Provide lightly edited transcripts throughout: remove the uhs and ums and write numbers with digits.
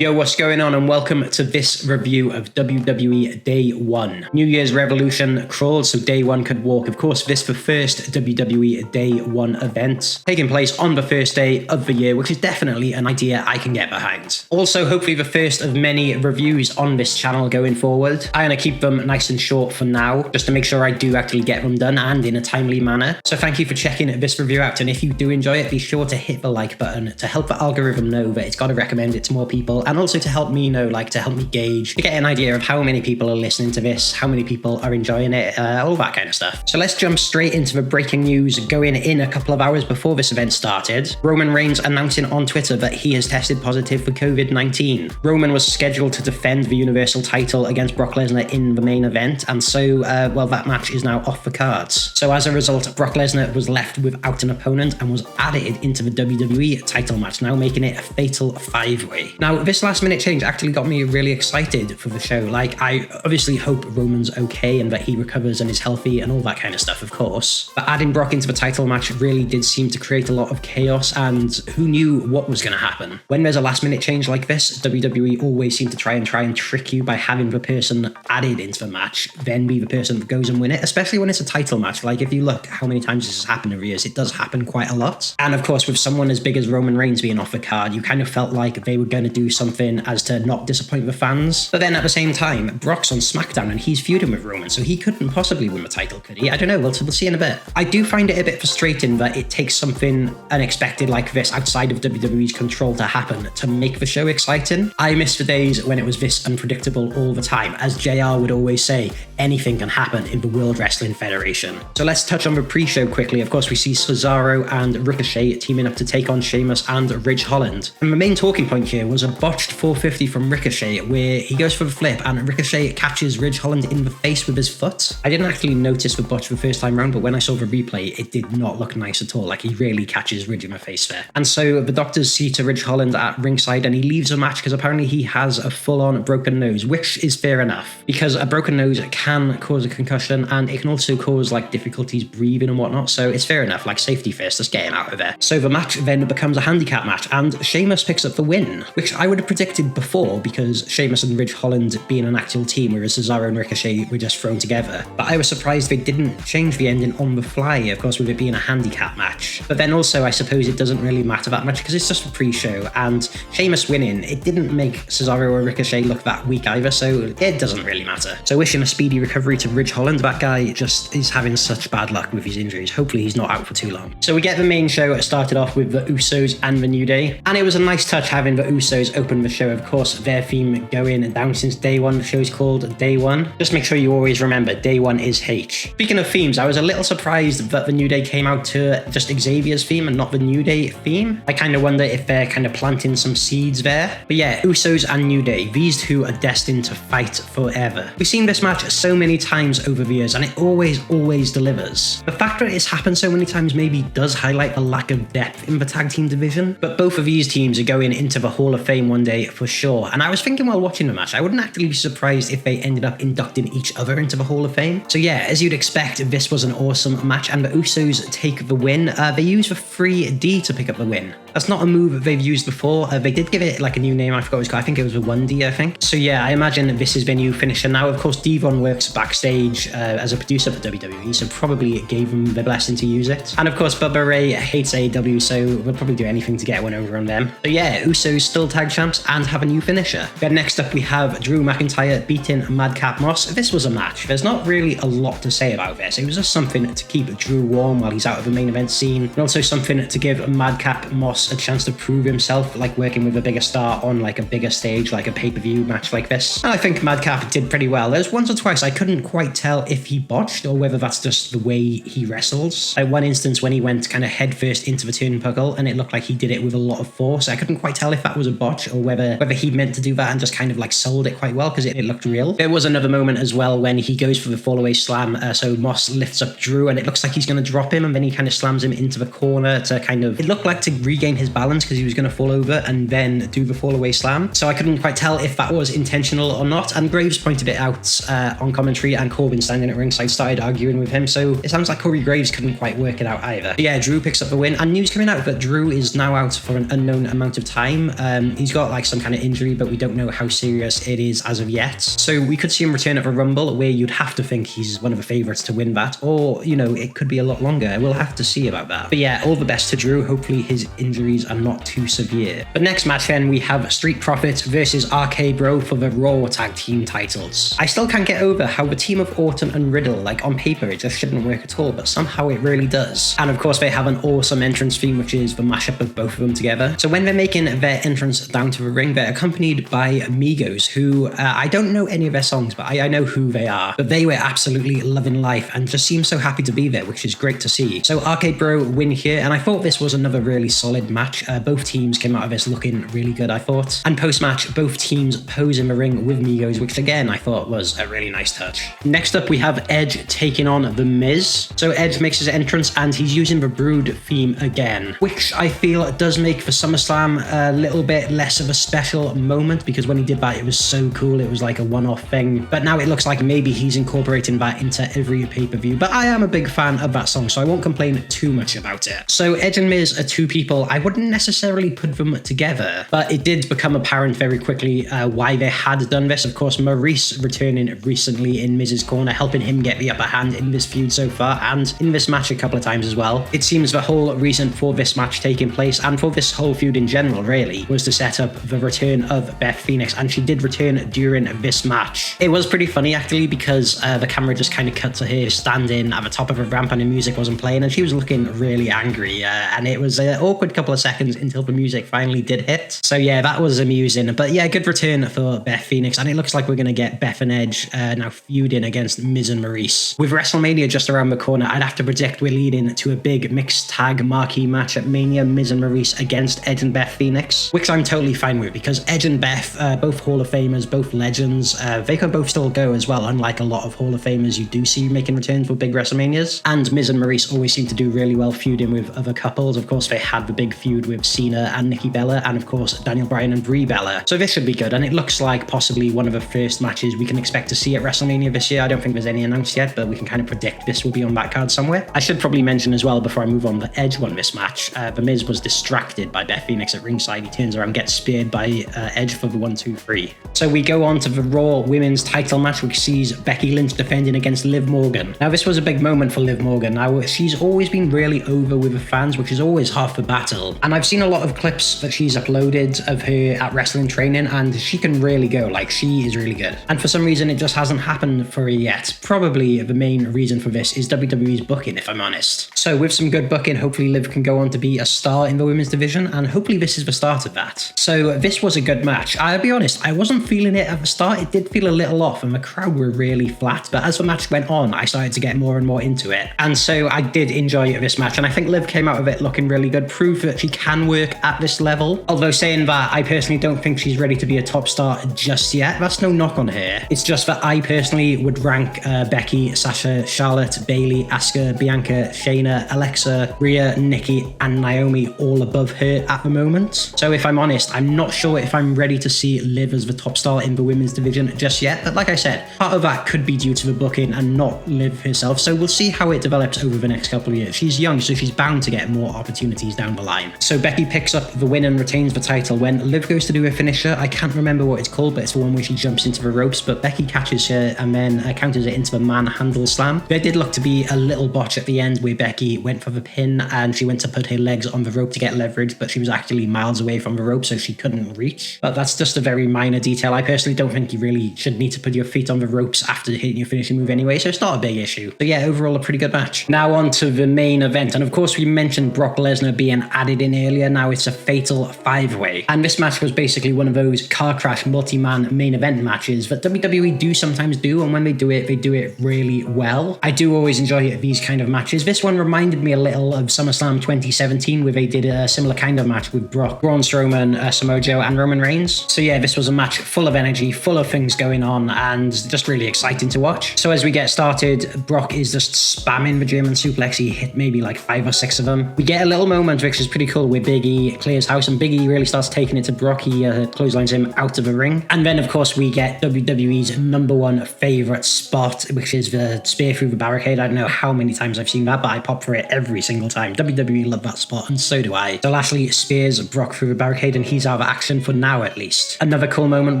Yo, what's going on, and welcome to this review of WWE Day 1. New Year's Revolution crawled so Day 1 could walk. Of course, this the first WWE Day 1 event taking place on the first day of the year, which is definitely an idea I can get behind. Also, hopefully the first of many reviews on this channel going forward. I'm going to keep them nice and short for now, just to make sure I do actually get them done and in a timely manner. So thank you for checking this review out, and if you do enjoy it, be sure to hit the like button to help the algorithm know that it's got to recommend it to more people, and also to help me know, to help me gauge, to get an idea of how many people are listening to this, how many people are enjoying it, all that kind of stuff. So let's jump straight into the breaking news going in a couple of hours before this event started. Roman Reigns announcing on Twitter that he has tested positive for COVID-19. Roman was scheduled to defend the Universal title against Brock Lesnar in the main event, and so, that match is now off the cards. So as a result, Brock Lesnar was left without an opponent and was added into the WWE title match, now making it a fatal 5-way. Now, this last minute change actually got me really excited for the show. I obviously hope Roman's okay and that he recovers and is healthy and all that kind of stuff, of course. But adding Brock into the title match really did seem to create a lot of chaos, and who knew what was going to happen? When there's a last minute change like this, WWE always seem to try and trick you by having the person added into the match then be the person that goes and win it, especially when it's a title match. If you look how many times this has happened over years, it does happen quite a lot. And of course, with someone as big as Roman Reigns being off the card, you kind of felt like they were going to do something as to not disappoint the fans. But then at the same time, Brock's on SmackDown and he's feuding with Roman, so he couldn't possibly win the title, could he? I don't know, we'll see in a bit. I do find it a bit frustrating that it takes something unexpected like this outside of WWE's control to happen to make the show exciting. I miss the days when it was this unpredictable all the time. As JR would always say, anything can happen in the World Wrestling Federation. So let's touch on the pre-show quickly. Of course, we see Cesaro and Ricochet teaming up to take on Sheamus and Ridge Holland. And the main talking point here was a botched 450 from Ricochet, where he goes for the flip and Ricochet catches Ridge Holland in the face with his foot. I didn't actually notice the botch the first time round, but when I saw the replay, it did not look nice at all. He really catches Ridge in the face there. And so the doctors see to Ridge Holland at ringside and he leaves the match because apparently he has a full-on broken nose, which is fair enough, because a broken nose can cause a concussion and it can also cause difficulties breathing and whatnot, so it's fair enough, safety first, let's get him out of there. So the match then becomes a handicap match and Sheamus picks up the win, which I would have predicted before because Sheamus and Ridge Holland being an actual team, whereas Cesaro and Ricochet were just thrown together. But I was surprised they didn't change the ending on the fly, of course, with it being a handicap match. But then also, I suppose it doesn't really matter that much because it's just a pre-show, and Sheamus winning, it didn't make Cesaro or Ricochet look that weak either, so it doesn't really matter. So wishing a speedy recovery to Ridge Holland. That guy just is having such bad luck with his injuries. Hopefully he's not out for too long. So we get the main show started off with the Usos and the New Day, and it was a nice touch having the Usos open the show. Of course, their theme going down since Day 1. The show is called Day 1. Just make sure you always remember, Day 1 is H. Speaking of themes, I was a little surprised that the New Day came out to just Xavier's theme and not the New Day theme. I kind of wonder if they're kind of planting some seeds there. But yeah, Usos and New Day, these two are destined to fight forever. We've seen this match so many times over the years and it always delivers. The fact that it's happened so many times maybe does highlight the lack of depth in the tag team division, but both of these teams are going into the Hall of Fame one day for sure. And I was thinking while watching the match, I wouldn't actually be surprised if they ended up inducting each other into the Hall of Fame. So yeah, as you'd expect, this was an awesome match and the Usos take the win. They use the 3D to pick up the win. That's not a move they've used before. They did give it a new name, I forgot what it was called. I think it was a 1D, I think. So yeah, I imagine this is their new finisher now. Of course, Devon works backstage as a producer for WWE, so probably gave them the blessing to use it. And of course, Bubba Ray hates AEW, so we'll probably do anything to get one over on them. So yeah, Usos still tag champs and have a new finisher. Then next up we have Drew McIntyre beating Madcap Moss. This was a match. There's not really a lot to say about this. It was just something to keep Drew warm while he's out of the main event scene, and also something to give Madcap Moss a chance to prove himself, working with a bigger star on a bigger stage, a pay-per-view match like this. And I think Madcap did pretty well. There's once or twice I couldn't quite tell if he botched or whether that's just the way he wrestles. One instance when he went kind of headfirst into the turnbuckle and it looked like he did it with a lot of force. I couldn't quite tell if that was a botch or whether he meant to do that and just kind of sold it quite well because it looked real. There was another moment as well when he goes for the fallaway slam, so Moss lifts up Drew and it looks like he's going to drop him, and then he kind of slams him into the corner to it looked like to regain maintain his balance because he was going to fall over and then do the fall away slam. So I couldn't quite tell if that was intentional or not. And Graves pointed it out on commentary, and Corbin standing at ringside started arguing with him. So it sounds like Corey Graves couldn't quite work it out either. But yeah, Drew picks up the win, and news coming out that Drew is now out for an unknown amount of time. He's got like some kind of injury, but we don't know how serious it is as of yet. So we could see him return at the Rumble, where you'd have to think he's one of the favorites to win that, or you know, it could be a lot longer. We'll have to see about that. But yeah, all the best to Drew. Hopefully his injuries are not too severe. But next match then, we have Street Profits versus RK Bro for the Raw Tag Team titles. I still can't get over how the team of Orton and Riddle, like on paper it just shouldn't work at all, but somehow it really does. And of course they have an awesome entrance theme, which is the mashup of both of them together. So when they're making their entrance down to the ring, they're accompanied by Migos, who I don't know any of their songs, but I know who they are. But they were absolutely loving life and just seem so happy to be there, which is great to see. So RK Bro win here, and I thought this was another really solid match. Both teams came out of this looking really good, I thought. And post-match, both teams pose in the ring with Migos, which again I thought was a really nice touch. Next up we have Edge taking on The Miz. So Edge makes his entrance and he's using the Brood theme again, which I feel does make for SummerSlam a little bit less of a special moment, because when he did that it was so cool, it was like a one-off thing. But now it looks like maybe he's incorporating that into every pay-per-view. But I am a big fan of that song, so I won't complain too much about it. So Edge and Miz are two people I wouldn't necessarily put them together, but it did become apparent very quickly why they had done this. Of course, Maurice returning recently in Miz's corner, helping him get the upper hand in this feud so far, and in this match a couple of times as well. It seems the whole reason for this match taking place, and for this whole feud in general really, was to set up the return of Beth Phoenix, and she did return during this match. It was pretty funny actually, because the camera just kind of cut to her standing at the top of a ramp and the music wasn't playing, and she was looking really angry, and it was an awkward couple of seconds until the music finally did hit. So yeah, that was amusing. But yeah, good return for Beth Phoenix, and it looks like we're going to get Beth and Edge now feuding against Miz and Maurice. With WrestleMania just around the corner, I'd have to predict we're leading to a big mixed tag marquee match at Mania, Miz and Maurice against Edge and Beth Phoenix, which I'm totally fine with, because Edge and Beth, both Hall of Famers, both legends, they can both still go as well, unlike a lot of Hall of Famers you do see making returns for big WrestleManias. And Miz and Maurice always seem to do really well feuding with other couples. Of course, they had the big feud with Cena and Nikki Bella, and of course Daniel Bryan and Brie Bella. So this should be good, and it looks like possibly one of the first matches we can expect to see at WrestleMania this year. I don't think there's any announced yet, but we can kind of predict this will be on that card somewhere. I should probably mention as well before I move on that Edge won this match. The Miz was distracted by Beth Phoenix at ringside. He turns around, gets speared by Edge for the 1-2-3. So we go on to the Raw Women's title match, which sees Becky Lynch defending against Liv Morgan. Now this was a big moment for Liv Morgan. Now she's always been really over with the fans, which is always half the battle. And I've seen a lot of clips that she's uploaded of her at wrestling training, and she can really go. Like, she is really good. And for some reason it just hasn't happened for her yet. Probably the main reason for this is WWE's booking, if I'm honest. So with some good booking, hopefully Liv can go on to be a star in the women's division, and hopefully this is the start of that. So this was a good match. I'll be honest, I wasn't feeling it at the start. It did feel a little off and the crowd were really flat, but as the match went on I started to get more and more into it, and so I did enjoy this match, and I think Liv came out of it looking really good, proof that she can work at this level. Although saying that, I personally don't think she's ready to be a top star just yet. That's no knock on her. It's just that I personally would rank Becky, Sasha, Charlotte, Bayley, Asuka, Bianca, Shayna, Alexa, Rhea, Nikki, and Naomi all above her at the moment. So if I'm honest, I'm not sure if I'm ready to see Liv as the top star in the women's division just yet. But like I said, part of that could be due to the booking and not Liv herself. So we'll see how it develops over the next couple of years. She's young, so she's bound to get more opportunities down the line. So Becky picks up the win and retains the title when Liv goes to do her finisher. I can't remember what it's called, but it's the one where she jumps into the ropes, but Becky catches her and then counters it into the manhandle slam. There did look to be a little botch at the end where Becky went for the pin and she went to put her legs on the rope to get leverage, but she was actually miles away from the rope, so she couldn't reach. But that's just a very minor detail. I personally don't think you really should need to put your feet on the ropes after hitting your finishing move anyway, so it's not a big issue. But yeah, overall a pretty good match. Now on to the main event, and of course we mentioned Brock Lesnar being added in earlier. Now it's a fatal 5-way, and this match was basically one of those car crash multi-man main event matches that WWE do sometimes do, and when they do it really well. I do always enjoy these kind of matches. This one reminded me a little of SummerSlam 2017, where they did a similar kind of match with Brock, Braun Strowman, Samoa Joe, and Roman Reigns. So yeah, this was a match full of energy, full of things going on, and just really exciting to watch. So as we get started, Brock is just spamming the German suplex. He hit maybe like 5 or 6 of them. We get a little moment which is pretty really cool where Big E clears house and Big E really starts taking it to Brock. He clotheslines him out of the ring. And then, of course, we get WWE's #1 favorite spot, which is the spear through the barricade. I don't know how many times I've seen that, but I pop for it every single time. WWE love that spot, and so do I. So Lashley spears Brock through the barricade, and he's out of action for now, at least. Another cool moment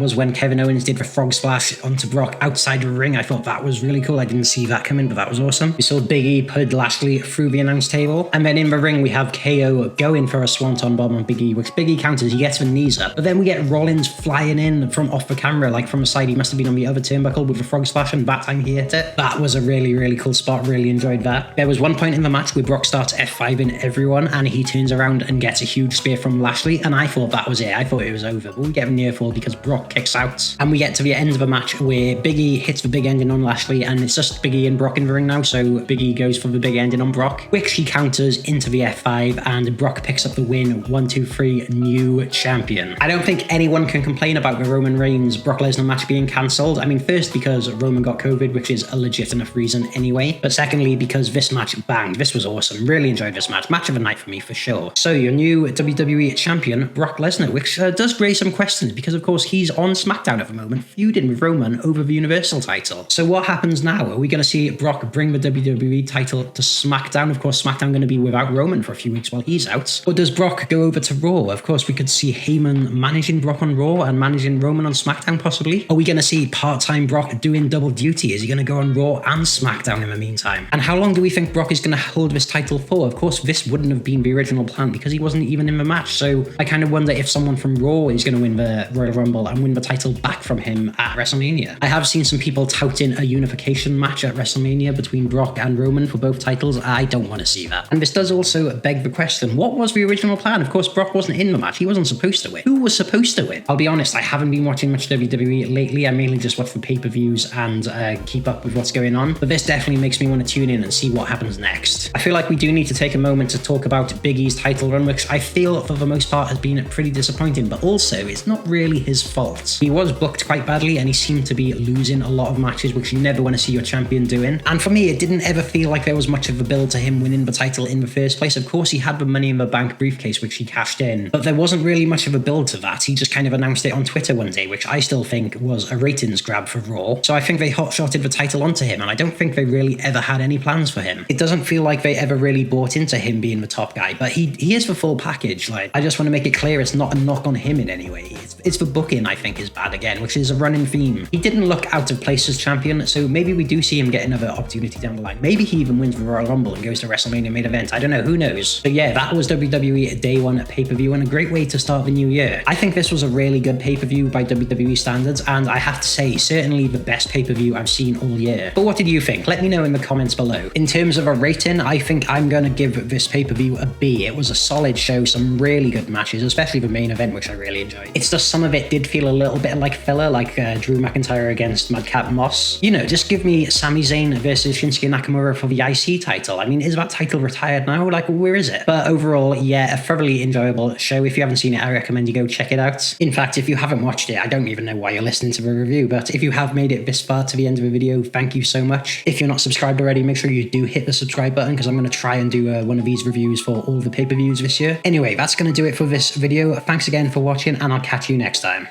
was when Kevin Owens did the frog splash onto Brock outside the ring. I thought that was really cool. I didn't see that coming, but that was awesome. We saw Big E put Lashley through the announce table, and then in the ring we have KO going for a swanton bomb on Big E, which Big E counters. He gets the knees up, but then we get Rollins flying in from off the camera, like from the side. He must have been on the other turnbuckle with the frog splash, and that time he hit it. That was a really, really cool spot. Really enjoyed that. There was one point in the match where Brock starts F5ing everyone, and he turns around and gets a huge spear from Lashley, and I thought that was it. I thought it was over, but we get a near fall because Brock kicks out, and we get to the end of the match where Big E hits the big ending on Lashley, and it's just Big E and Brock in the ring now, so Big E goes for the big ending on Brock, which he counters into the F5, and Brock picks up the win. 1, 2, 3, new champion. I don't think anyone can complain about the Roman Reigns Brock Lesnar match being cancelled. I mean, first because Roman got COVID, which is a legit enough reason anyway, but secondly because this match banged. This was awesome. Really enjoyed this match. Match of the night for me for sure. So your new WWE Champion Brock Lesnar, which does raise some questions because of course he's on SmackDown at the moment, feuding with Roman over the Universal title. So what happens now? Are we going to see Brock bring the WWE title to SmackDown? Of course, SmackDown going to be without Roman for a few weeks while he's out. Or does Brock go over to Raw? Of course, we could see Heyman managing Brock on Raw and managing Roman on SmackDown possibly. Are we going to see part-time Brock doing double duty? Is he going to go on Raw and SmackDown in the meantime? And how long do we think Brock is going to hold this title for? Of course, this wouldn't have been the original plan because he wasn't even in the match. So I kind of wonder if someone from Raw is going to win the Royal Rumble and win the title back from him at WrestleMania. I have seen some people touting a unification match at WrestleMania between Brock and Roman for both titles. I don't want to see that. And this does also beg the question, what was the original plan? Of course, Brock wasn't in the match. He wasn't supposed to win. Who was supposed to win? I'll be honest, I haven't been watching much WWE lately. I mainly just watch the pay-per-views and keep up with what's going on. But this definitely makes me want to tune in and see what happens next. I feel like we do need to take a moment to talk about Big E's title run, which I feel for the most part has been pretty disappointing, but also it's not really his fault. He was booked quite badly and he seemed to be losing a lot of matches, which you never want to see your champion doing. And for me, it didn't ever feel like there was much of a build to him winning the title in the first place. Of course, he had the Money in the Bank briefcase, which he cashed in, but there wasn't really much of a build to that. He just kind of announced it on Twitter one day, which I still think was a ratings grab for Raw. So I think they hot-shotted the title onto him, and I don't think they really ever had any plans for him. It doesn't feel like they ever really bought into him being the top guy, but he is the full package. Like, I just want to make it clear it's not a knock on him in any way. It's the booking, I think, is bad again, which is a running theme. He didn't look out of place as champion, so maybe we do see him get another opportunity down the line. Maybe he even wins the Royal Rumble and goes to WrestleMania main event. I don't know, who knows? So yeah, that was WWE Day 1 pay-per-view and a great way to start the new year. I think this was a really good pay-per-view by WWE standards, and I have to say, certainly the best pay-per-view I've seen all year. But what did you think? Let me know in the comments below. In terms of a rating, I think I'm going to give this pay-per-view a B. It was a solid show, some really good matches, especially the main event, which I really enjoyed. It's just some of it did feel a little bit like filler, like Drew McIntyre against Madcap Moss. You know, just give me Sami Zayn versus Shinsuke Nakamura for the IC title. I mean, is that title retired now? Like, where is it? But overall, yeah, a thoroughly enjoyable show. If you haven't seen it, I recommend you go check it out. In fact, if you haven't watched it, I don't even know why you're listening to the review, but if you have made it this far to the end of the video, thank you so much. If you're not subscribed already, make sure you do hit the subscribe button because I'm going to try and do one of these reviews for all the pay-per-views this year. Anyway, that's going to do it for this video. Thanks again for watching, and I'll catch you next time.